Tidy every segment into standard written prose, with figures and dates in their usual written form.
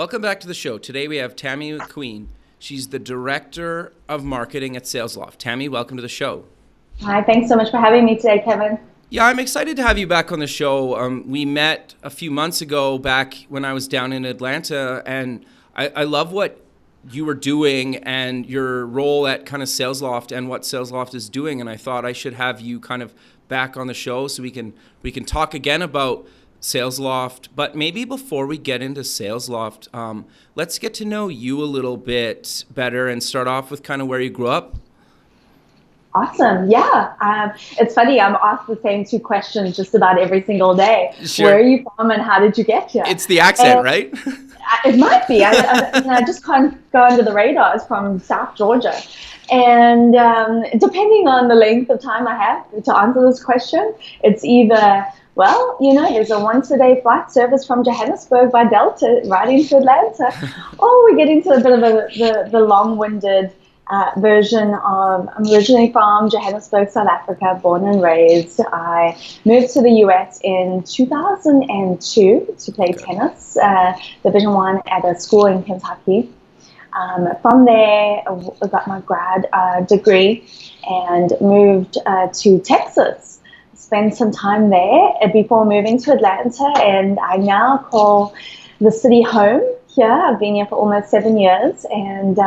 Welcome back to the show. Today we have Tami McQueen. She's the Director of Marketing at SalesLoft. Tami, welcome to the show. Hi, thanks so much for having me today, Kevin. Yeah, I'm excited to have you back on the show. We met a few months ago back when I was down in Atlanta, and I love what you were doing and your role at kind of SalesLoft and what SalesLoft is doing, and I thought I should have you kind of back on the show so we can talk again about SalesLoft. But maybe before we get into SalesLoft, let's get to know you a little bit better and start off with kind of where you grew up. Awesome. Yeah. It's funny. I'm asked the same two questions just about every single day. Sure. Where are you from and how did you get here? It's the accent, right? It might be. I just can't go under the radar. It's from South Georgia. And depending on the length of time I have to answer this question, it's either, well, there's a once-a-day flight service from Johannesburg by Delta right into Atlanta, or we get into a bit of the long-winded version of, I'm originally from Johannesburg, South Africa, born and raised. I moved to the US in 2002 to play tennis, Division I at a school in Kentucky. From there, I got my grad degree and moved to Texas. Spent some time there before moving to Atlanta, and I now call the city home here. I've been here for almost 7 years, and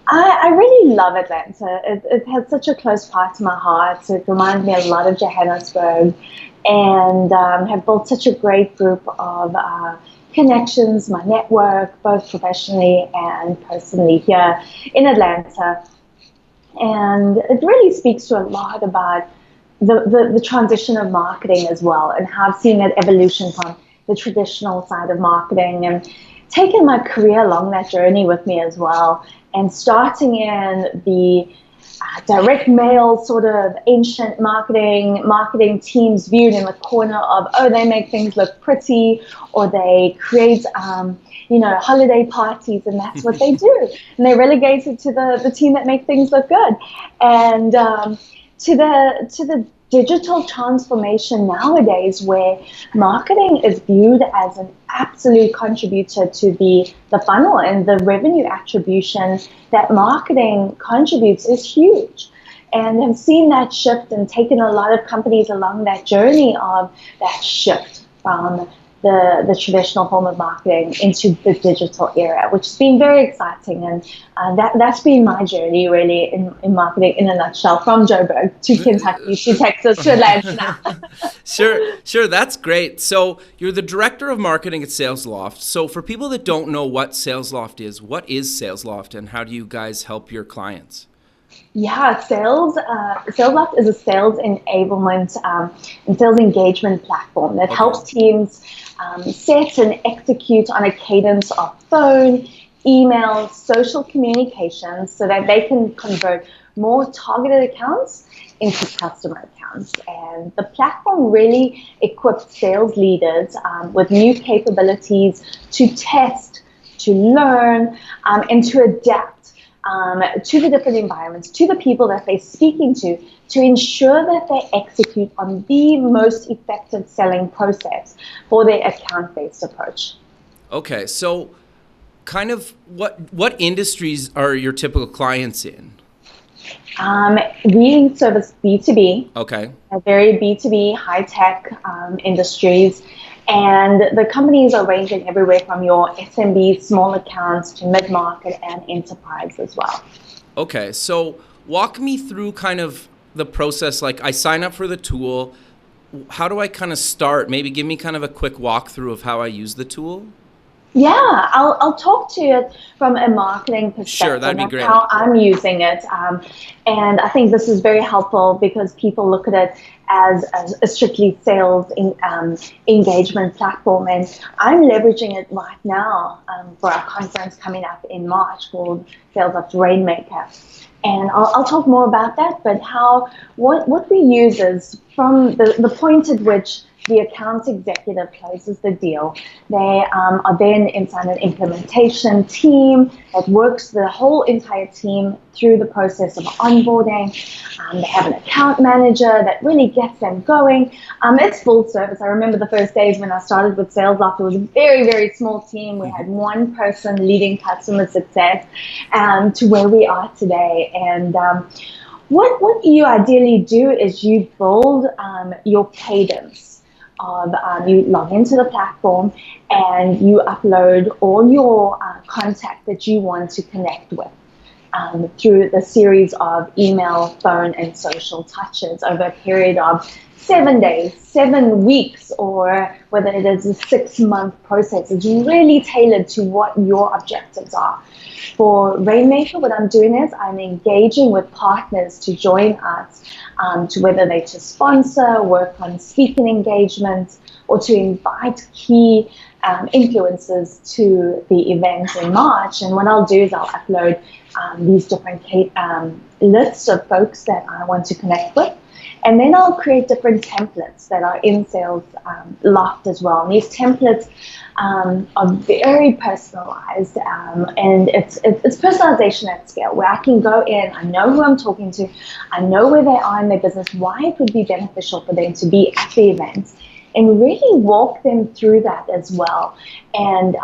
I really love Atlanta. It has such a close part to my heart. It reminds me a lot of Johannesburg, and have built such a great group of connections, my network, both professionally and personally here in Atlanta. And it really speaks to a lot about the transition of marketing as well, and how I've seen that evolution from the traditional side of marketing and taken my career along that journey with me as well. And starting in the direct mail sort of ancient marketing teams viewed in the corner of, oh, they make things look pretty, or they create, holiday parties, and that's what they do. And they relegate it to the team that make things look good. And to the digital transformation nowadays, where marketing is viewed as an absolute contributor to the funnel, and the revenue attribution that marketing contributes is huge. And I've seen that shift and taken a lot of companies along that journey of that shift from the traditional form of marketing into the digital era, which has been very exciting. And that's been my journey really in marketing in a nutshell, from Joburg to Kentucky to Texas to Atlanta. Sure, that's great. So you're the Director of Marketing at SalesLoft. So for people that don't know what SalesLoft is, what is SalesLoft and how do you guys help your clients? Yeah, SalesLoft is a sales enablement and sales engagement platform that helps teams set and execute on a cadence of phone, email, social communications so that they can convert more targeted accounts into customer accounts. And the platform really equips sales leaders with new capabilities to test, to learn, and to adapt to the different environments, to the people that they're speaking to ensure that they execute on the most effective selling process for their account-based approach. Okay, so kind of what industries are your typical clients in? We service B2B, okay, very B2B, high-tech industries. And the companies are ranging everywhere from your SMB, small accounts, to mid-market and enterprise as well. Okay, so walk me through kind of the process. Like, I sign up for the tool. How do I kind of start? Maybe give me kind of a quick walkthrough of how I use the tool. Yeah, I'll talk to you from a marketing perspective. Sure, that'd be great. How I'm using it. And I think this is very helpful because people look at it as a strictly sales engagement platform. And I'm leveraging it right now for our conference coming up in March called SalesLoft Rainmaker. And I'll talk more about that, but what we use is from the point at which the account executive closes the deal. They are then inside an implementation team that works the whole entire team through the process of onboarding. They have an account manager that really gets them going. It's full service. I remember the first days when I started with SalesLoft, it was a very, very small team. We had one person leading customer success to where we are today. And what you ideally do is you build your cadence of you log into the platform and you upload all your contact that you want to connect with through the series of email, phone, and social touches over a period of 7 days, 7 weeks, or whether it is a 6-month process. It's really tailored to what your objectives are. For Rainmaker, what I'm doing is I'm engaging with partners to join us, to whether they to sponsor, work on speaking engagements, or to invite key influencers to the event in March. And what I'll do is I'll upload these different lists of folks that I want to connect with. And then I'll create different templates that are in SalesLoft as well. And these templates are very personalized, and it's personalization at scale, where I can go in, I know who I'm talking to, I know where they are in their business, why it would be beneficial for them to be at the event, and really walk them through that as well. And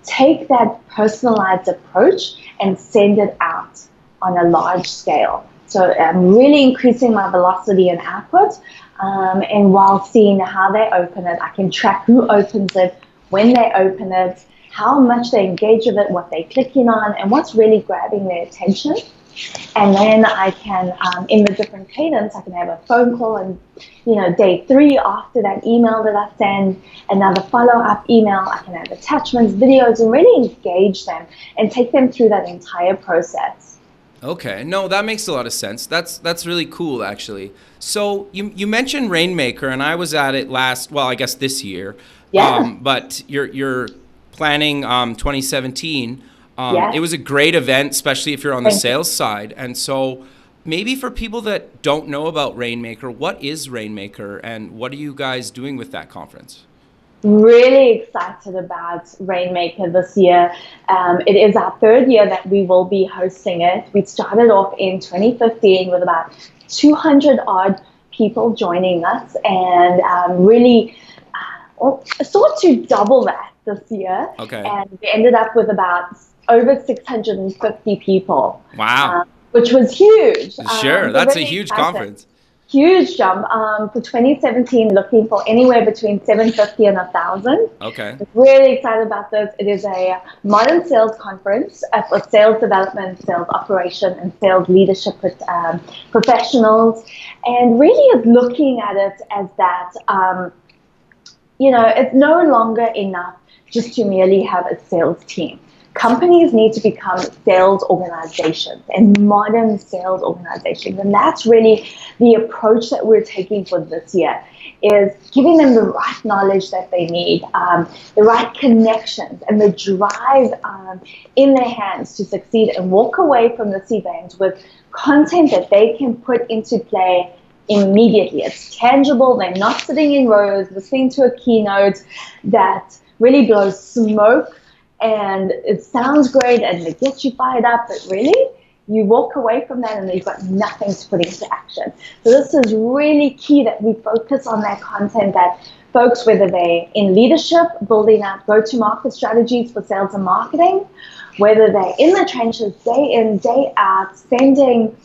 take that personalized approach and send it out on a large scale. So I'm really increasing my velocity and output, and while seeing how they open it, I can track who opens it, when they open it, how much they engage with it, what they're clicking on, and what's really grabbing their attention. And then I can, in the different cadence, I can have a phone call, and day 3 after that email that I send, another follow-up email. I can have attachments, videos, and really engage them and take them through that entire process. Okay, no, that makes a lot of sense. That's really cool, actually. So you mentioned Rainmaker, and I was at it this year. Yeah. But you're planning 2017. Yeah. It was a great event, especially if you're on the sales side. And so maybe for people that don't know about Rainmaker, what is Rainmaker, and what are you guys doing with that conference? Really excited about Rainmaker this year. It is our 3rd year that we will be hosting it. We started off in 2015 with about 200 odd people joining us, and really sought to double that this year. Okay. And we ended up with about over 650 people. Wow. Which was huge. Sure, that's a huge conference. Huge jump. For 2017, looking for anywhere between 750 and 1,000. Okay. Really excited about this. It is a modern sales conference for sales development, sales operation, and sales leadership professionals. And really is looking at it as that, it's no longer enough just to merely have a sales team. Companies need to become sales organizations and modern sales organizations. And that's really the approach that we're taking for this year, is giving them the right knowledge that they need, the right connections, and the drive in their hands to succeed and walk away from this event with content that they can put into play immediately. It's tangible. They're not sitting in rows listening to a keynote that really blows smoke, and it sounds great and it gets you fired up, but really you walk away from that and you've got nothing to put into action. So this is really key that we focus on that content, that folks, whether they're in leadership, building out go-to-market strategies for sales and marketing, whether they're in the trenches day in, day out, sending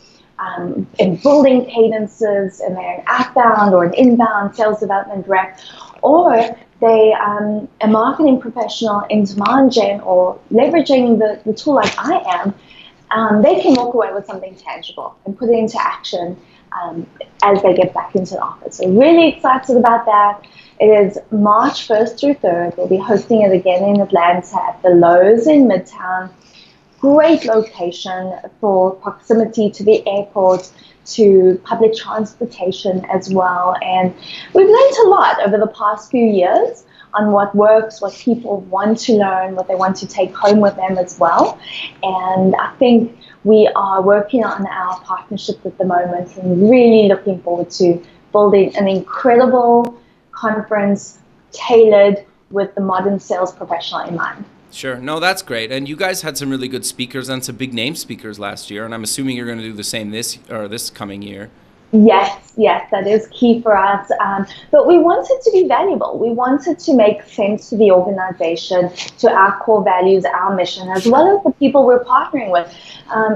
and building cadences, and they're an outbound or an inbound sales development rep, or they a marketing professional in demand gen or leveraging the tool like I am, they can walk away with something tangible and put it into action as they get back into the office. So really excited about that. It is March 1st through 3rd. We'll be hosting it again in Atlanta at the Lowe's in Midtown. Great location for proximity to the airport, to public transportation as well. And we've learned a lot over the past few years on what works, what people want to learn, what they want to take home with them as well. And I think we are working on our partnership at the moment and really looking forward to building an incredible conference tailored with the modern sales professional in mind. Sure. No, that's great. And you guys had some really good speakers and some big name speakers last year. And I'm assuming you're going to do the same this coming year. Yes, that is key for us. But we want it to be valuable. We want it to make sense to the organization, to our core values, our mission, as well as the people we're partnering with.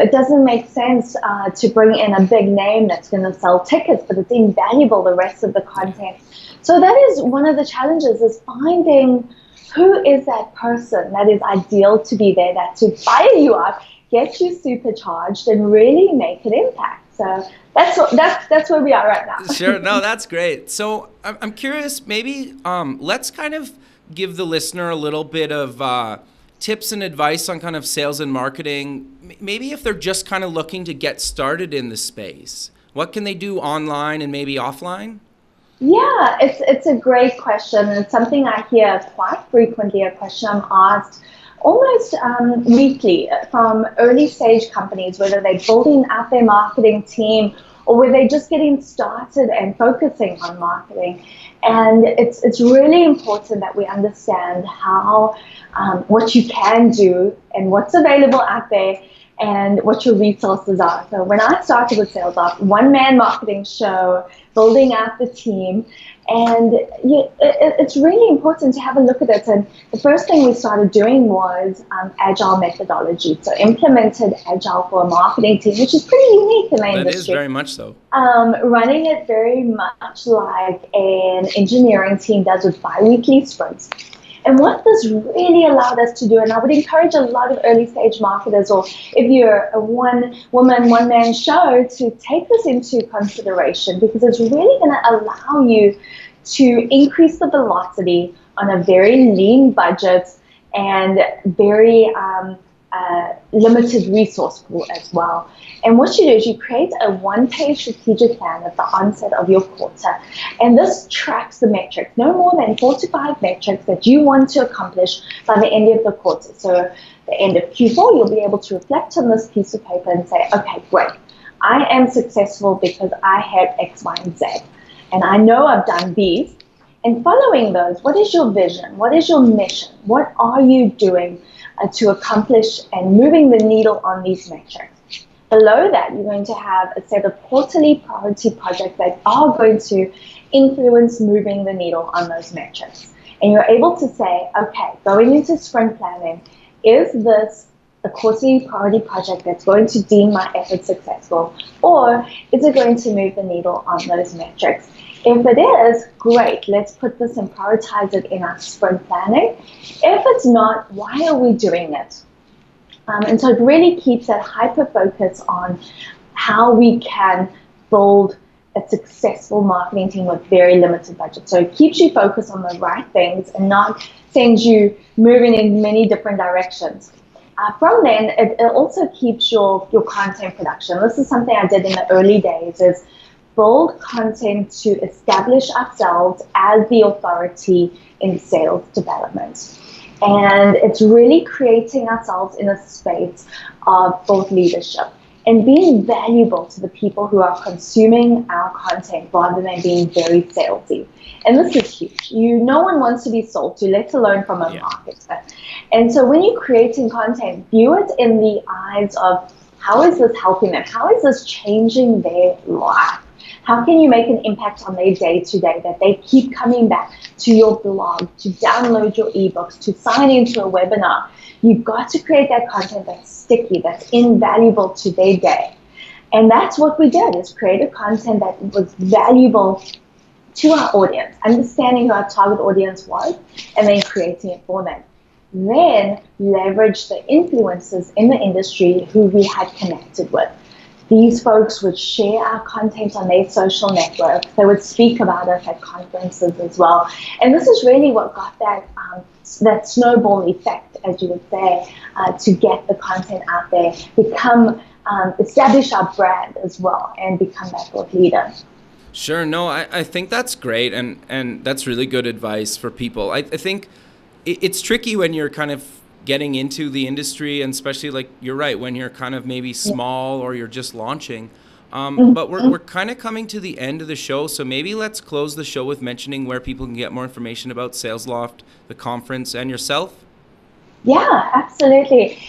It doesn't make sense to bring in a big name that's going to sell tickets, but it's invaluable, the rest of the content. So that is one of the challenges, is finding who is that person that is ideal to be there, that to fire you up, get you supercharged, and really make an impact. So that's where we are right now. Sure. No, that's great. So I'm curious, maybe let's kind of give the listener a little bit of tips and advice on kind of sales and marketing. Maybe if they're just kind of looking to get started in the space, what can they do online and maybe offline? Yeah, it's a great question. It's something I hear quite frequently, a question I'm asked almost weekly from early stage companies, whether they're building out their marketing team or whether they're just getting started and focusing on marketing. And it's really important that we understand how what you can do and what's available out there and what your resources are. So when I started with SalesLoft, one-man marketing show, building out the team, and it's really important to have a look at it. And the first thing we started doing was agile methodology. So implemented agile for a marketing team, which is pretty unique in the industry. That is very much so. Running it very much like an engineering team does with bi-weekly sprints. And what this really allowed us to do, and I would encourage a lot of early stage marketers, or if you're a one-woman, one-man show, to take this into consideration, because it's really going to allow you to increase the velocity on a very lean budget and very limited resource pool as well. And what you do is you create a one-page strategic plan at the onset of your quarter. And this tracks the metrics, no more than 4 to 5 metrics that you want to accomplish by the end of the quarter. So the end of Q4, you'll be able to reflect on this piece of paper and say, okay, great. I am successful because I had X, Y, and Z. And I know I've done these. And following those, what is your vision? What is your mission? What are you doing to accomplish and moving the needle on these metrics? Below that, you're going to have a set of quarterly priority projects that are going to influence moving the needle on those metrics. And you're able to say, okay, going into sprint planning, is this a quarterly priority project that's going to deem my effort successful, or is it going to move the needle on those metrics? If it is, great, let's put this and prioritize it in our sprint planning. If it's not, why are we doing it? And so it really keeps that hyper-focus on how we can build a successful marketing team with very limited budget. So it keeps you focused on the right things and not sends you moving in many different directions. From then, it also keeps your content production. This is something I did in the early days, is build content to establish ourselves as the authority in sales development. And it's really creating ourselves in a space of thought leadership and being valuable to the people who are consuming our content rather than being very salesy. And this is huge. No one wants to be sold to, let alone from a marketer. And so when you're creating content, view it in the eyes of how is this helping them? How is this changing their life? How can you make an impact on their day-to-day, that they keep coming back to your blog, to download your ebooks, to sign into a webinar? You've got to create that content that's sticky, that's invaluable to their day. And that's what we did, is create a content that was valuable to our audience, understanding who our target audience was, and then creating it for them. Then leverage the influencers in the industry who we had connected with. These folks would share our content on their social networks. They would speak about us at conferences as well. And this is really what got that snowball effect, as you would say, to get the content out there, establish our brand as well, and become that thought leader. Sure. No, I think that's great. And that's really good advice for people. I think it's tricky when you're kind of getting into the industry, and especially, like, you're right, when you're kind of maybe small or you're just launching. But we're kind of coming to the end of the show, so maybe let's close the show with mentioning where people can get more information about SalesLoft, the conference, and yourself. Yeah, absolutely.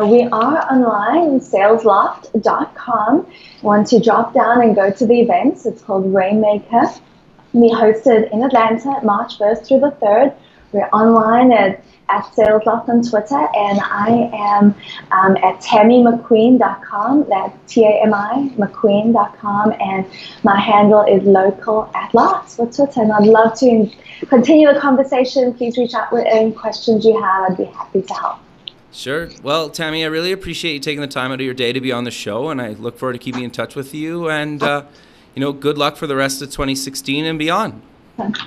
We are online, salesloft.com. Want to drop down and go to the events. It's called Rainmaker. We hosted in Atlanta, March 1st through the 3rd. We're online at SalesLoft on Twitter, and I am at TamiMcQueen.com. That's Tami McQueen.com, and my handle is local@Lots for Twitter. And I'd love to continue the conversation. Please reach out with any questions you have. I'd be happy to help. Sure. Well, Tami, I really appreciate you taking the time out of your day to be on the show, and I look forward to keeping in touch with you. And good luck for the rest of 2016 and beyond.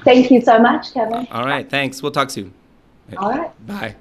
Thank you so much, Kevin. All right. Thanks. We'll talk soon. All right. Bye.